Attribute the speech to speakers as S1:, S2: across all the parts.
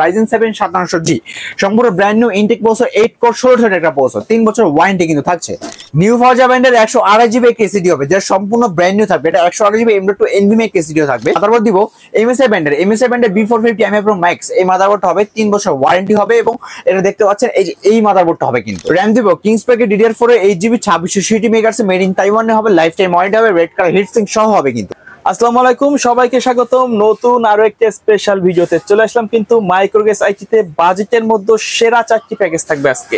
S1: Ryzen 7 5700G সম্পূর্ণ brand new intact processor 8 core 16 একটা processor 3 বছর ওয়ারেন্টি কিন্তু থাকছে। নিউ ফরজা ব্র্যান্ডের 128GB কেসিডি হবে, যার সম্পূর্ণ ব্র্যান্ড নিউ থাকবে। এটা 128GB M.2 NVMe কেসিডিও থাকবে। মাদারবোর্ড দিব MSI ব্র্যান্ডের B450 MI Pro Max। এই মাদারবোর্ডটা হবে 3 বছর ওয়ারেন্টি হবে এবং এটা দেখতে পাচ্ছেন এই যে এই মাদারবোর্ডটা হবে কিন্তু। RAM দিব Kingspark DDR4 এর 8GB 2660 MHz মেড ইন তাইওয়ানে হবে, লাইফ টাইম ওয়ারেন্টি হবে, রেড কালার হিটসিঙ্ক সহ হবে কিন্তু।
S2: আসসালামু আলাইকুম, সবাইকে স্বাগতম নতুন আরো একটা স্পেশাল ভিডিওতে। চলে আসলাম কিন্তু মাইক্রোগেস আইটিতে। বাজেটের মধ্যে সেরা 4টি প্যাকেজ থাকবে আজকে।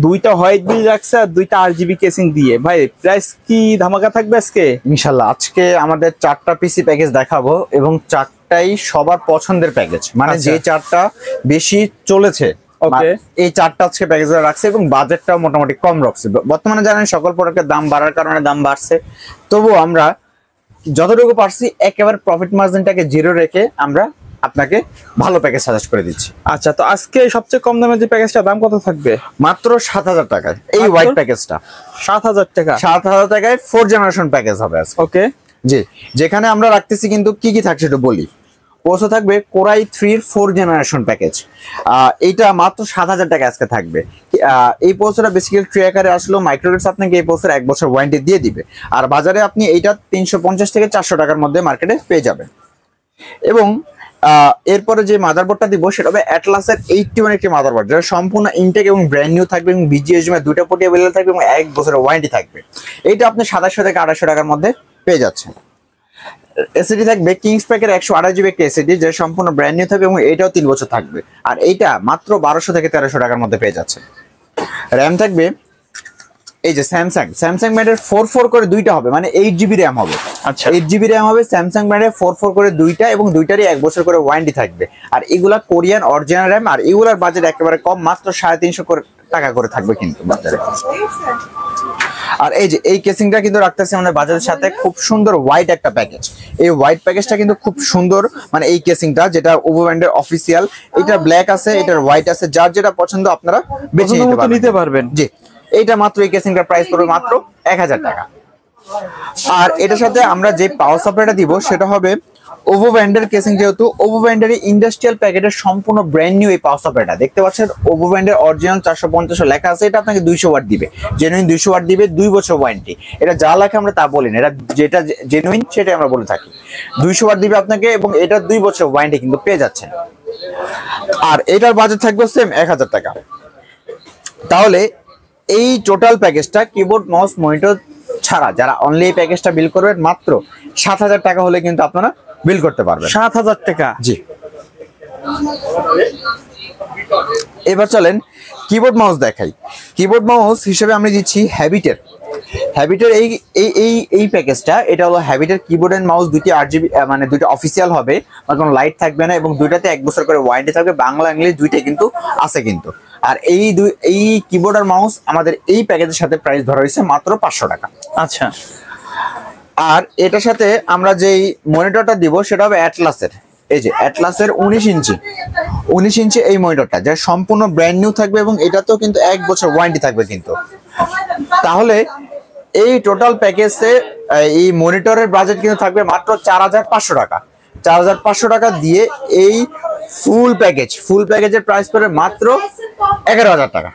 S2: দুইটা হোয়াইট বিল রাখছে আর দুইটা RGB কেসিং দিয়ে। ভাই প্রাইস কি ধামাকা থাকবে আজকে?
S1: ইনশাআল্লাহ আজকে আমাদের 4টা পিসি প্যাকেজ দেখাবো এবং 4টাই সবার পছন্দের প্যাকেজ, মানে যে 4টা বেশি চলেছে
S2: ওকে
S1: এই 4টা আজকে প্যাকেজ রাখছে এবং বাজেটটাও মোটামুটি কম রাখছে। বর্তমানে জানেন সকল প্রোডাক্টের দাম বাড়ার কারণে দাম বাড়ছে, তবু আমরা যতটুকু পারছি একেবারে প্রফিট মার্জিনটাকে জিরো রেখে আমরা আপনাকে ভালো প্যাকেজ সাজেস্ট করে দিচ্ছি।
S2: আচ্ছা, তো আজকে সবচেয়ে কম দামের যে প্যাকেজটা দাম কত থাকবে?
S1: মাত্র 7000 টাকায় এই হোয়াইট প্যাকেজটা।
S2: 7000 টাকা?
S1: 7000 টাকায় 4 জেনারেশন প্যাকেজ হবে আজকে।
S2: ওকে
S1: জি, যেখানে আমরা রাখতেছি কিন্তু কি কি থাকছে একটু বলি। প্রসেসর থাকবে Core i3 4 জেনারেশন প্যাকেজ। এইটা মাত্র 7000 টাকা আজকে থাকবে। এই প্রসেসরটা বেসিক্যালি ট্রে আকারে আসলেও মাইক্রোগেস আপনাকে এই প্রসেসর 1 বছর ওয়ারেন্টি দিয়ে দিবে। আর বাজারে আপনি এইটা 350 থেকে 400 টাকার মধ্যে মার্কেটে পেয়ে যাবেন। এবং এরপরে যে মাদারবোর্ডটা দিব সেটা হবে অ্যাটলাসের 81 একটি মাদারবোর্ড, যেটা সম্পূর্ণ ইনটেক এবং ব্র্যান্ড নিউ থাকবে এবং BGSM দুইটা পোর্ট अवेलेबल থাকবে এবং 1 বছরের ওয়ারেন্টি থাকবে। এইটা আপনি 2700 থেকে 2800 টাকার মধ্যে পেয়ে যাচ্ছেন। এসএসডি থাকবে Kingspark এর 128GB একটি এসএসডি, যেটা সম্পূর্ণ ব্র্যান্ড নিউ থাকবে এবং এটাও 3 বছর থাকবে। আর এইটা মাত্র 1200 থেকে 1300 টাকার মধ্যে পেয়ে যাচ্ছে। RAM থাকবে এই যে স্যামসাং ব্র্যান্ডের 44 করে দুইটা হবে, মানে 8GB RAM হবে।
S2: আচ্ছা,
S1: 8GB RAM হবে স্যামসাং ব্র্যান্ডের 44 করে দুইটা এবং দুইটারই 1 বছর করে ওয়ারেন্টি থাকবে। আর এগুলা কোরিয়ান অরিজিনাল RAM, আর এগুলার বাজেট একেবারে কম, মাত্র 350 টাকা করে থাকবে কিন্তু বাজারে। আর এই যে এই কেসিংটা কিন্তু রাখতেছে আমাদের বাজারের সাথে, খুব সুন্দর হোয়াইট একটা প্যাকেজ। এই হোয়াইট প্যাকেজটা কিন্তু খুব সুন্দর, মানে এই কেসিংটা যেটা ওভো ব্র্যান্ডের অফিসিয়াল। এটা ব্ল্যাক আছে, এটার হোয়াইট আছে, যার যেটা পছন্দ আপনারা বেছে নিতে পারবেন। জি, এইটা মাত্র এই কেসিংটার প্রাইস পড়বে মাত্র 1000 টাকা। আর এটার সাথে আমরা যে পাওয়ার সাপ্লাইটা দিব সেটা হবে ওভো ব্র্যান্ডের কেসিং, যেহেতু ওভো ব্র্যান্ডের ইন্ডাস্ট্রিয়াল প্যাকেটের সম্পূর্ণ ব্র্যান্ড নিউ এই পাওয়ার সাপ্লাইটা দেখতে পাচ্ছেন। ওভো ব্র্যান্ডের অরিজিনাল 450 লেখা আছে, এটা আপনাকে 200 ওয়াট দিবে, জেনুইন 200 ওয়াট দিবে, 2 বছর ওয়ারেন্টি। এটা যা লেখা আমরা তা বলি না, এটা যেটা জেনুইন সেটাই আমরা বলে থাকি। 200 ওয়াট দিবে আপনাকে এবং এটা 2 বছর ওয়ারেন্টি কিন্তু পেয়ে যাচ্ছেন। আর এটার বাজেট থাকবে সেম 1000 টাকা। তাহলে এই টোটাল প্যাকেজটা কিবোর্ড মাউস মনিটর ছাড়া যারা অনলি এই প্যাকেজটা বিল করবেন মাত্র 7000 টাকা হলে কিন্তু আপনারা বিল করতে পারবেন।
S2: 7000 টাকা?
S1: জি। এবার চলেন কিবোর্ড মাউস দেখাই। কিবোর্ড মাউস হিসেবে আমি দিচ্ছি হ্যাবিটের এই প্যাকেজটা। এটা হলো হ্যাবিটের কিবোর্ড এন্ড মাউস, দুইটি RGB মানে দুইটা অফিসিয়াল হবে, কোনো লাইট থাকবে না এবং দুইটাতে 1 বছর করে ওয়ারেন্টি থাকবে। বাংলা ইংলিশ দুইটাই কিন্তু আছে কিন্তু। আর এই কিবোর্ড আর মাউস আমাদের এই প্যাকেজের সাথে প্রাইস ধরা হয়েছে মাত্র 500 টাকা।
S2: আচ্ছা,
S1: আর এটার সাথে আমরা যেই মনিটরটা দিব সেটা হবে অ্যাটলাসের, এই যে অ্যাটলাসের 19 ইঞ্চি এই মনিটরটা, যা সম্পূর্ণ ব্র্যান্ড নিউ থাকবে এবং এটাতেও কিন্তু 1 বছর ওয়ারেন্টি থাকবে কিন্তু। তাহলে এই টোটাল প্যাকেজে এই মনিটরের বাজেট কিন্তু থাকবে মাত্র 4500 টাকা। 4500 টাকা দিয়ে এই ফুল প্যাকেজের প্রাইস পড়বে মাত্র 11000 টাকা।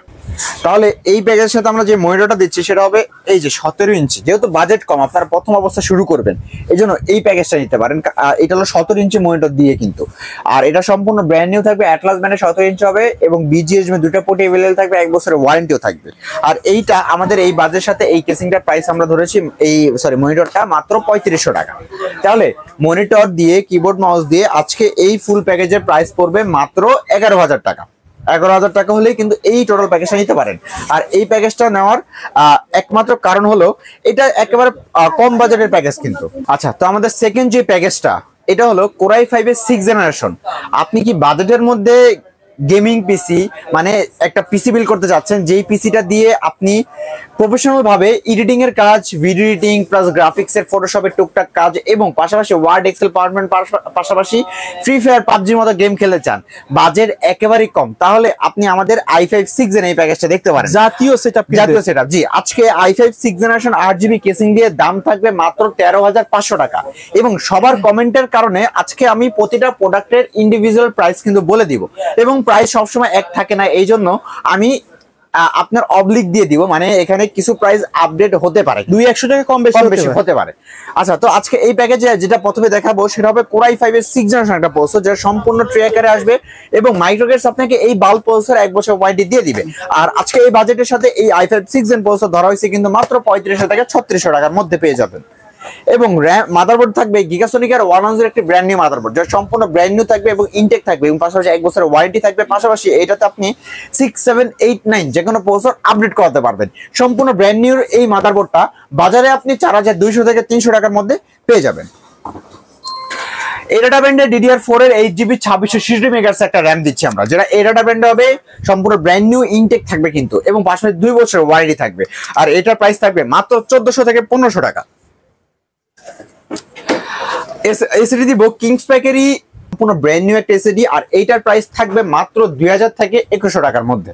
S1: তাহলে এই প্যাকেজের সাথে আমরা যে মনিটরটা দিচ্ছি সেটা হবে এই যে 17 ইঞ্চি। যেহেতু বাজেট কম, আপনারা প্রথম অবস্থা শুরু করবেন, এই জন্য এই প্যাকেজটা নিতে পারেন। এটা হলো 17 ইঞ্চি মনিটর দিয়ে কিন্তু। আর এটা সম্পূর্ণ ব্র্যান্ড নিউ থাকবে, অ্যাটলাস ব্র্যান্ডের 17 ইঞ্চি হবে এবং BGSM দুইটা পোর্ট अवेलेबल থাকবে, 1 বছরের ওয়ারেন্টিও থাকবে। আর এইটা আমাদের এই বাজেটের সাথে এই কেসিংটার প্রাইস আমরা ধরেছি মনিটরটা মাত্র 3500 টাকা। তাহলে মনিটর দিয়ে কিবোর্ড মাউস দিয়ে আজকে এই ফুল প্যাকেজের প্রাইস পড়বে মাত্র 11000 টাকা। 11000 টাকা হলেই কিন্তু এই টোটাল প্যাকেজটা নিতে পারেন। আর এই প্যাকেজটা নেওয়ার একমাত্র কারণ হলো এটা একেবারে কম বাজেটের প্যাকেজ কিন্তু। আচ্ছা, তো আমাদের সেকেন্ড যে প্যাকেজটা এটা হলো Core i5 এর 6 জেনারেশন। আপনি কি বাজেটের মধ্যে গেমিং পিসি, মানে একটা পিসি বিল্ড করতে যাচ্ছেন, যেই পিসিটা দিয়ে আপনি প্রফেশনাল ভাবে এডিটিং এর কাজ, ভিডিও এডিটিং প্লাস গ্রাফিক্স এর ফটোশপের টুকটাক কাজ এবং পাশাপাশি ওয়ার্ড এক্সেল পাওয়ারপয়েন্ট পাশাপাশি ফ্রি ফায়ার পাবজির মতো গেম খেলতে চান, বাজেট একেবারেই কম, তাহলে আপনি আমাদের i5 6 জেন এই প্যাকেজটা দেখতে পারেন।
S2: জাতীয় সেটআপ
S1: জি, আজকে i5 6 জেনারেশন 8GB কেসিং দিয়ে দাম থাকবে মাত্র 13,500 টাকা। এবং সবার কমেন্টের কারণে আজকে আমি প্রতিটা প্রোডাক্টের ইন্ডিভিজুয়াল প্রাইস কিন্তু বলে দিব, এবং প্রাইস সবসময় এক থাকে না, এই জন্য আমি আপনার অবলিক দিয়ে দিব, মানে এখানে কিছু প্রাইস আপডেট হতে পারে, 200 টাকা কম বেশি হতে পারে। আচ্ছা, তো আজকে এই প্যাকেজে যেটা প্রথমে দেখাবো সেটা হবে Core i5 এর 6 জেনারেশন একটা প্রসেসর, যেটা সম্পূর্ণ ট্রে আকারে আসবে এবং মাইক্রোগেটস আপনাকে এই বাল্ব প্রসেসর 1 বছর ওয়ারেন্টি দিয়ে দিবে। আর আজকে এই বাজেটের সাথে এই i5 6 জেন প্রসেসর ধরা হয়েছে কিন্তু মাত্র 3500 থেকে 3600 টাকার মধ্যে পেয়ে যাবেন। এবং মাদারবোর্ড থাকবে গিগাসনিকের 110 একটি ব্র্যান্ড নিউ মাদারবোর্ড, যেটা সম্পূর্ণ ব্র্যান্ড নিউ থাকবে এবং ইনটেক থাকবে এবং পাশাপাশি 1 বছরের ওয়ারেন্টি থাকবে। পাশাপাশি এটাতে আপনি 6, 7, 8, 9 যে কোনো প্রসেসর আপডেট করাতে পারবেন। সম্পূর্ণ ব্র্যান্ড নিউ এই মাদারবোর্ডটা বাজারে আপনি 4200 থেকে 300 টাকার মধ্যে পেয়ে যাবেন। এই ডাটা ব্যান্ডের DDR4 এর 8GB 2666 মেগাহার্টজ একটা র্যাম দিচ্ছি আমরা, যেটা এই ডাটা ব্যান্ডে হবে সম্পূর্ণ ব্র্যান্ড নিউ ইনটেক থাকবে কিন্তু, এবং পাশাপাশি 2 বছরের ওয়ারেন্টি থাকবে। আর এটার প্রাইস থাকবে মাত্র 1400 থেকে 1500 টাকা। এসএসডি দিব কিংস প্যাকেরই সম্পূর্ণ ব্র্যান্ড নিউ একটা এসএসডি, আর এইটার প্রাইস থাকবে মাত্র 2000 থেকে 2100 টাকার মধ্যে।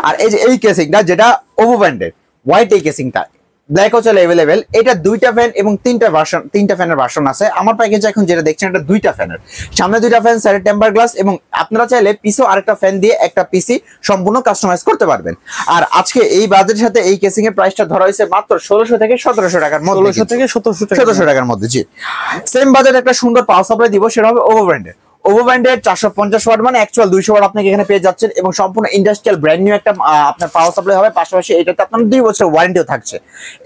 S1: আর এই যে এই কেসিংটা, যেটা ওভো ব্র্যান্ডের হোয়াইট, এই কেসিংটা ব্ল্যাক হচ্ছে अवेलेबल। এটা 2টা ফ্যান এবং 3টা ফ্যানের ভার্সন আছে। আমার প্যাকেজে এখন যেটা দেখছেন এটা 2টা ফ্যানের, সামনে 2টা ফ্যান, সাইডে টেম্পার গ্লাস, এবং আপনারা চাইলে পিছু আরেকটা ফ্যান দিয়ে একটা পিসি সম্পূর্ণ কাস্টমাইজ করতে পারবেন। আর আজকে এই বাজেটের সাথে এই কেসিং এর প্রাইসটা ধরা হয়েছে মাত্র 1600 থেকে 1700 টাকার মধ্যে,
S2: 1600 থেকে
S1: 1700 টাকার মধ্যে। জি, সেম বাজেট একটা সুন্দর পাওয়ার সাপ্লাই দিব, সেটা হবে ওভো ব্র্যান্ডের। ওভো ব্র্যান্ডের 450 ওয়াট মানে অ্যাকচুয়াল 200 ওয়াট আপনি এখানে পেয়ে যাচ্ছেন, এবং সম্পূর্ণ ইন্ডাস্ট্রিয়াল ব্র্যান্ড নিউ একটা আপনার পাওয়ার সাপ্লাই হবে। পাশাপাশি এটাতে আপনার 2 বছরের ওয়ারেন্টিও থাকছে।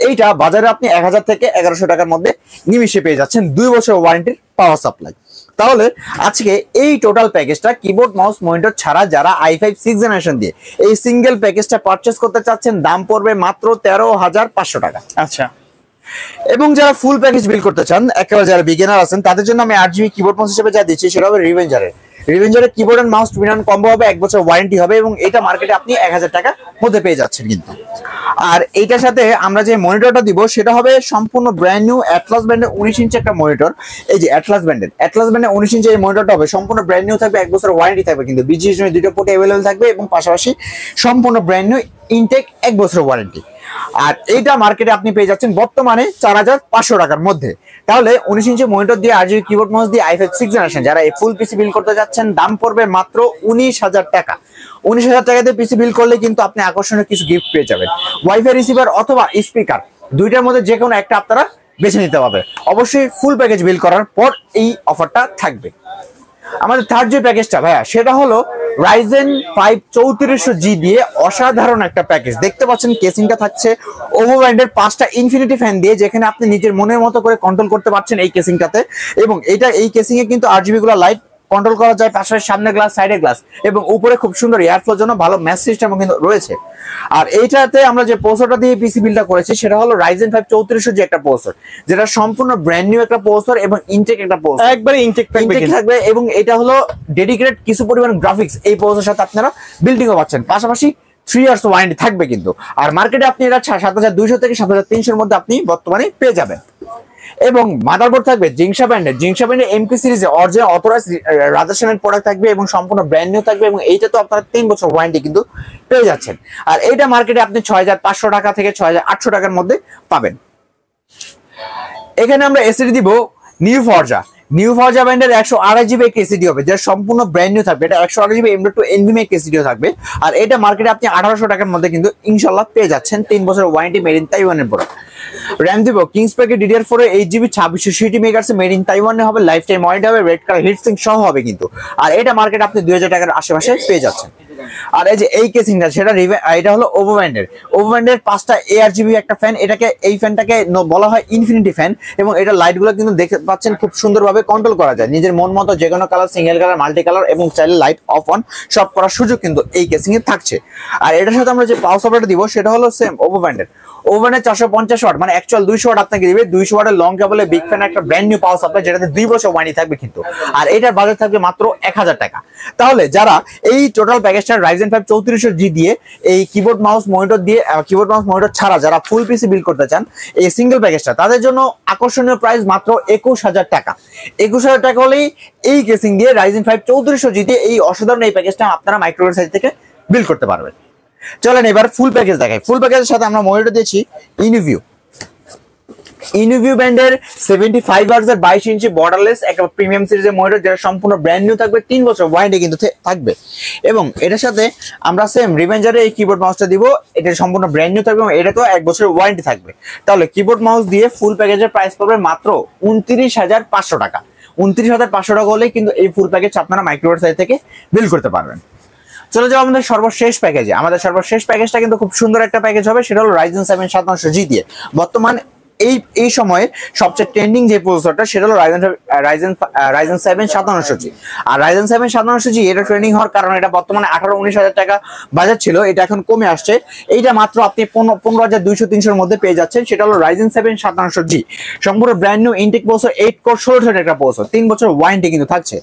S1: এইটা বাজারে আপনি 1000 থেকে 1100 টাকার মধ্যে নিমিশে পেয়ে যাচ্ছেন 2 বছরের ওয়ারেন্টির পাওয়ার সাপ্লাই। তাহলে আজকে এই টোটাল প্যাকেজটা কিবোর্ড মাউস মনিটর ছাড়া যারা i5 6 জেনারেশন দিয়ে এই সিঙ্গেল প্যাকেজটা পারচেজ করতে চাচ্ছেন, দাম পড়বে মাত্র 13,500 টাকা।
S2: আচ্ছা,
S1: এবং যারা ফুল প্যাকেজ বিল করতে চান, একেবারে যারা বিগিনার আছেন, তাদের জন্য আমি 8GB কিবোর্ড মাউস হিসেবে যা দিচ্ছি সেটা হবে রিভেঞ্জারের keyboard and mouse twin combo হবে, 1 বছর ওয়ারেন্টি হবে, এবং এটা মার্কেটে আপনি 1000 টাকার মধ্যে পেয়ে যাচ্ছেন কিন্তু। আর এইটার সাথে আমরা যে মনিটরটা দিব সেটা হবে সম্পূর্ণ ব্র্যান্ড নিউ অ্যাটলাস ব্র্যান্ডের 19 ইঞ্চি একটা মনিটর। এই যে অ্যাটলাস ব্র্যান্ডের 19 ইঞ্চি এই মনিটরটা হবে সম্পূর্ণ ব্র্যান্ড নিউ থাকবে, 1 বছর ওয়ারেন্টি থাকবে কিন্তু, BGA 2টা পোর্ট अवेलेबल থাকবে, এবং পাশাপাশি সম্পূর্ণ ব্র্যান্ড নিউ ইনটেক 1 বছর ওয়ারেন্টি। আর এইটা মার্কেটে আপনি পেয়ে যাচ্ছেন বর্তমানে 4500 টাকার মধ্যে। তাহলে 19 ইঞ্চি মনিটর দিয়ে আর জিবি কিবোর্ড মাউস দিয়ে i5 6 জেনারেশন যারা এই ফুল পিসি বিল করতে যাচ্ছেন, দাম পড়বে মাত্র 19,000 টাকা। 19,000 টাকা দিয়ে পিসি বিল করলে কিন্তু আপনি আকর্ষণীয় কিছু গিফট পেয়ে যাবেন, ওয়াইফাই রিসিভার অথবা স্পিকার, দুইটার মধ্যে যে কোনো একটা আপনারা বেছে নিতে হবে। অবশ্যই ফুল প্যাকেজ বিল করার পর এই অফারটা থাকবে। আমাদের থার্ড যে প্যাকেজটা ভাইয়া, সেটা হলো Ryzen 5 3400G দিয়ে অসাধারণ একটা প্যাকেজ। দেখতে পাচ্ছেন কেসিংটা থাকছে ওভো ব্র্যান্ডের 5টা ইনফিনিটি ফ্যান দিয়ে, যেখানে আপনি নিজের মনের মতো করে কন্ট্রোল করতে পারছেন এই কেসিংটাতে। এবং এই কেসিং এ কিন্তু RGB গুলো লাইট কন্ট্রোল করা যায়, পাশাপাশি সামনে গ্লাস, সাইডে গ্লাস, এবং উপরে খুব সুন্দর এয়ারফ্লোর জন্য ভালো ম্যাচ সিস্টেমও কিন্তু রয়েছে। আর এইটাতে আমরা যে প্রসেসরটা দিয়ে পিসি বিলটা করেছি সেটা হলো Ryzen 5 3400G একটা প্রসেসর, যেটা সম্পূর্ণ ব্র্যান্ড নিউ একটা প্রসেসর এবং ইনটেক একটা প্রসেসর,
S2: একবারে ইনটেক
S1: থাকবে। এবং এটা হলো ডেডিকেটেড কিছু পরিমাণ গ্রাফিক্স এই প্রসেসরের সাথে আপনারা বিল্ডিংও পাচ্ছেন, পাশাপাশি 3 ইয়ার্স ওয়ারেন্টি থাকবে কিন্তু। আর মার্কেটে আপনি এটা 7200 থেকে 7300 এর মধ্যে আপনি বর্তমানে পেয়ে যাবেন। এবং মাদারবোর্ড থাকবে জিংসা ব্র্যান্ডের এমপি সিরিজে অরিজিনাল অথরাইজড রাজাসনের প্রোডাক্ট থাকবে এবং সম্পূর্ণ ব্র্যান্ড নিউ থাকবে, এবং এইটা তো আপনারা 3 বছর ওয়ারেন্টি কিন্তু পেয়ে যাচ্ছেন। আর এইটা মার্কেটে আপনি 6500 টাকা থেকে 6800 টাকার মধ্যে পাবেন। এখানে আমরা এসএসডি দিব নিউ ফরজা ব্র্যান্ডের 128GB একটি এসএসডি হবে, যেটা সম্পূর্ণ ব্র্যান্ড নিউ থাকবে। এটা 128GB M.2 NVMe একটি এসএসডিও থাকবে। আর এটা মার্কেটে আপনি 1800 টাকার মধ্যে কিন্তু ইনশাআল্লাহ পেয়ে যাচ্ছেন, 3 বছর ওয়ারেন্টি, মেড ইন তাইওয়ানের প্রোডাক্ট। র্যাম দিব কিংস প্যাকের DDR4 এর 8GB 2660 মেগাহার্টজ মেড ইন তাইওয়ানে হবে, লাইফ টাইম ওয়ারেন্টি হবে, রেড কালার হিট সিঙ্ক সহ হবে কিন্তু। আর এটা মার্কেট আপনি 2000 টাকার আশেপাশে পেয়ে যাচ্ছেন। আর এই যে এই কেসিংটা, সেটা এটা হলো ওভো ব্র্যান্ডের 5টা ARGB একটা ফ্যান। এই ফ্যানটাকে বলা হয় ইনফিনিটি ফ্যান, এবং এটা লাইটগুলো কিন্তু দেখতে পাচ্ছেন খুব সুন্দরভাবে কন্ট্রোল করা যায় নিজের মন মতো, যে কোনো colour, single colour, multi colour, এবং চাইলে লাইট অফ অন সব করার সুযোগ কিন্তু এই কেসিং এ থাকছে। আর এটার সাথে আমরা যে পাওয়ার সাপ্লাইটা দিব সেটা হলো সেম ওভো ওভেনের 450 ওয়াট মানে অ্যাকচুয়াল 200 ওয়াট আপনাকে দিবে। 200 ওয়াটের লং কেবলে বিগ ফ্যান একটা ব্র্যান্ড নিউ পাওয়ার সাপ্লাই, যেটাতে 2 বছর ওয়ারেন্টি থাকবে কিন্তু। আর এটার বাজেট থাকবে মাত্র 1000 টাকা। তাহলে যারা এই টোটাল প্যাকেজটা Ryzen 5 3400G দিয়ে এই কিবোর্ড মাউস মনিটর দিয়ে কিবোর্ড মাউস মনিটর ছাড়া যারা ফুল পিসি বিল্ড করতে চান এই সিঙ্গেল প্যাকেজটা, তাদের জন্য আকর্ষণীয় প্রাইস মাত্র 21000 টাকা। 21000 টাকা হলেই এই কেসিং দিয়ে Ryzen 5 3400G দিয়ে এই অসাধারণ এই প্যাকেজটা আপনারা মাইক্রোওয়েভ সাইজ থেকে বিল্ড করতে পারবেন। চলেন এবার ফুল প্যাকেজ দেখাই। ফুল প্যাকেজের সাথে আমরা মনিটর দিয়েছি ইনভিউ ব্র্যান্ডের 75 হার্টজের 22 ইঞ্চি বর্ডারলেস একটা প্রিমিয়াম সিরিজের মনিটর, যেটা সম্পূর্ণ ব্র্যান্ড নিউ থাকবে, 3 বছর ওয়ারেন্টি কিন্তু থাকবে। এবং এটার সাথে আমরা সেম রিভেঞ্জারের এই কিবোর্ড মাউসটা দিব, এটা সম্পূর্ণ ব্র্যান্ড নিউ থাকবে এবং এটা তো 1 বছরের ওয়ারেন্টি থাকবে। তাহলে কিবোর্ড মাউস দিয়ে ফুল প্যাকেজের প্রাইস পড়বে মাত্র 29500 টাকা। 29500 টাকা হলেই কিন্তু এই ফুল প্যাকেজ আপনারা মাইক্রোওয়েভ সাইজ থেকে বিল্ড করতে পারবেন। চলে যাও আমাদের সর্বশেষ প্যাকেজে। আমাদের সর্বশেষ প্যাকেজটা কিন্তু খুব সুন্দর একটা প্যাকেজ হবে, সেটা হলো Ryzen 7 5700G দিয়ে। বর্তমান এই সময়ে সবচেয়ে ট্রেন্ডিং যে প্রসেসরটা সেটা হলো Ryzen 7 5700G। আর Ryzen 7 5700G এটা ট্রেন্ডিং হওয়ার কারণে এটা বর্তমানে 18-19 টাকা বাজার ছিল, এটা এখন কমে আসছে। এইটা মাত্র আপনি 15200-300 মধ্যে পেয়ে যাচ্ছেন। সেটা হলো Ryzen 7 5700G, সম্পূর্ণ brand new intact processor, 8 core 16 একটা প্রসেসর, 3 বছর ওয়ারেন্টি কিন্তু থাকছে।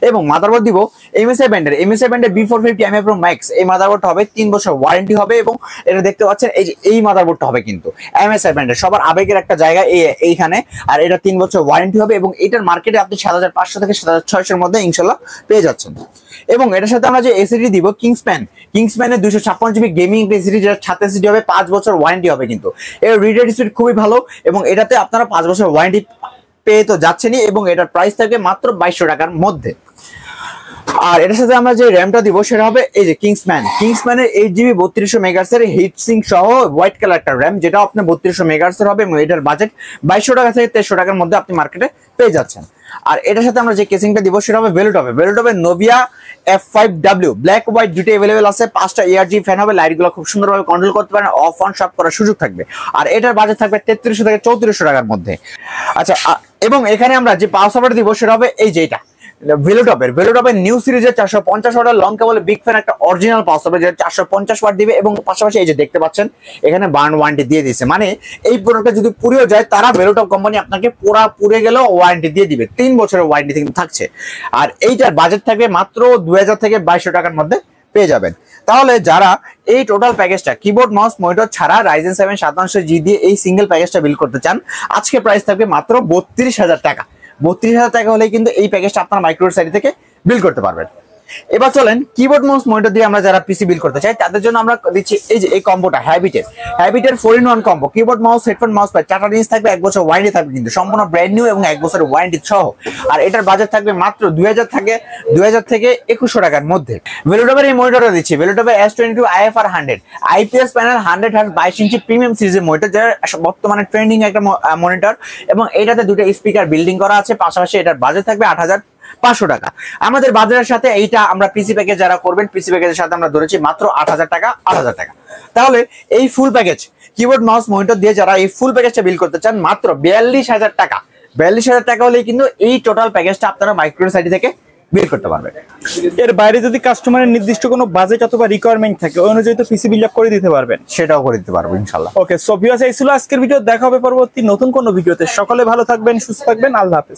S1: এবং মাদারবোর্ড দিব MSI ব্র্যান্ডের B450 MI Pro Max। এই মাদারবোর্ডটা হবে 3 বছর ওয়ারেন্টি হবে এবং এটা দেখতে পাচ্ছেন এই মাদারবোর্ডটা হবে কিন্তু MSI ব্র্যান্ডের, সবার আবেগের একটা জায়গা এইখানে। আর এটা 3 বছর ওয়ারেন্টি হবে এবং এটার মার্কেটে আপনি 7500 থেকে 7600 এর মধ্যে ইনশাআল্লাহ পেয়ে যাচ্ছেন। এবং এটার সাথে আমরা যে এসিডি দিব কিংসম্যানের 256GB গেমিং এসিডি, যেটা 7 এসিডি হবে, 5 বছর ওয়ারেন্টি হবে কিন্তু। এর রিড স্পিড খুবই ভালো এবং এটাতে আপনারা 5 বছর ওয়ারেন্টি পেয়ে তো যাচ্ছেনই এবং এটার প্রাইস থাকবে মাত্র 2200 টাকার মধ্যে। আর এটার সাথে আমরা যে র্যামটা দিব সেটা হবে এই যে কিংসম্যানের 8GB 3200 মেগাহার্টজ এর হিট সিঙ্ক সহ হোয়াইট কালার একটা র্যাম, যেটা আপনার 3200 মেগাহার্টজ এর হবে এবং এটার বাজেট 2200 টাকা থেকে 2300 টাকার মধ্যে আপনি মার্কেটে পেয়ে যাচ্ছেন। আর এটার সাথে আমরা যে কেসিংটা দিব সেটা হবে ভেলোটপের নোভিয়া F5W ব্ল্যাক হোয়াইট দুটো अवेलेबल আছে। 5টা ARG ফ্যান হবে, লাইটগুলো খুব সুন্দরভাবে কন্ট্রোল করতে পারেন, অফ অন সব করার সুযোগ থাকবে। আর এটার বাজেট থাকবে 3300 থেকে 3400 টাকার মধ্যে। আচ্ছা, এবং এখানে আমরা যে পাওয়ার সাপ্লাই দিব সেটা হবে এই যে এটা ভেলোটপের নিউ সিরিজের 450 ওয়াটের লং কেবল বিগ ফ্যান একটা অরিজিনাল পাওয়ার সাপ্লাই, যেটা 450 ওয়াট দিবে এবং পাশাপাশি এই যে দেখতে পাচ্ছেন এখানে বার্ন ওয়ারেন্টি দিয়ে দিয়েছে। মানে এই প্রোডাক্টটা যদি পুড়েও যায় তারা ভেলোটপ কোম্পানি আপনাকে পুড়ে গেলেও ওয়ারেন্টি দিয়ে দিবে, 3 বছরের ওয়ারেন্টি কিন্তু থাকছে। আর এইটার বাজেট থাকবে মাত্র 2000 থেকে 2200 টাকার মধ্যে পেয়ে যাবেন। তাহলে যারা এই টোটাল প্যাকেজটা কিবোর্ড মাউস মনিটর ছাড়া Ryzen 7 5700G দিয়ে এই সিঙ্গেল প্যাকেজটা বিল্ড করতে চান, আজকে প্রাইস থাকবে মাত্র 32000 টাকা। 32000 টাকা হলেই কিন্তু এই প্যাকেজটা আপনারা মাইক্রোওয়েভ সাইড থেকে বিল্ড করতে পারবেন। এবার চলেন কিবোর্ড মাউস মনিটর দিয়ে আমরা যারা পিসি বিল্ড করতে চাই তাদের জন্য আমরা দিচ্ছি এই যে এই কম্বোটা হ্যাবিটের 4-in-1 combo. Keyboard mouse headphone mouse pad 4টা জিনিস থাকবে, 1 বছর ওয়ারেন্টি থাকবে কিন্তু, সম্পূর্ণ ব্র্যান্ড নিউ এবং 1 বছরের ওয়ারেন্টি সহ। আর এটার বাজেট থাকবে মাত্র 2000 থেকে 2100 টাকার মধ্যে। ভেলোটপের এই মনিটরটা দিচ্ছি, ভেলোটপের S22 IFR 100 IPS panel 100 Hz 22 ইঞ্চি প্রিমিয়াম সিরিজের মনিটর, যারা বর্তমানে ট্রেন্ডিং একটা মনিটর এবং এটাতে দুটো স্পিকার বিল্ডিং করা আছে। পাশাপাশি এটার বাজেট থাকবে 8500 টাকা। আমাদের বাজারের সাথে এইটা আমরা পিসি প্যাকেজ যারা করবেন, পিসি প্যাকেজের সাথে আমরা ধরেছি মাত্র 8000 টাকা। তাহলে এই full package keyboard mouse monitor দিয়ে যারা এই ফুল প্যাকেজটা বিল্ড করতে চান, মাত্র 42000 টাকা। 42000 টাকা হলেই কিন্তু এই টোটাল প্যাকেজটা আপনারা মাইক্রোওয়েভ সাইড থেকে বিল্ড করতে পারবেন।
S2: এর বাইরে যদি কাস্টমারের নির্দিষ্ট কোনো বাজেট অথবা রিকোয়ারমেন্ট থাকে ওই অনুযায়ী তো পিসি বিল্ড আপ করে দিতে পারবেন,
S1: সেটাও করে দিতে পারবো ইনশাআল্লাহ।
S2: ওকে, সো ভিউয়ার্স এই ছিল আজকের ভিডিও। দেখা হবে পরবর্তী নতুন কোনো ভিডিওতে। সকলে ভালো থাকবেন, সুস্থ থাকবেন, আল্লাহ হাফেজ।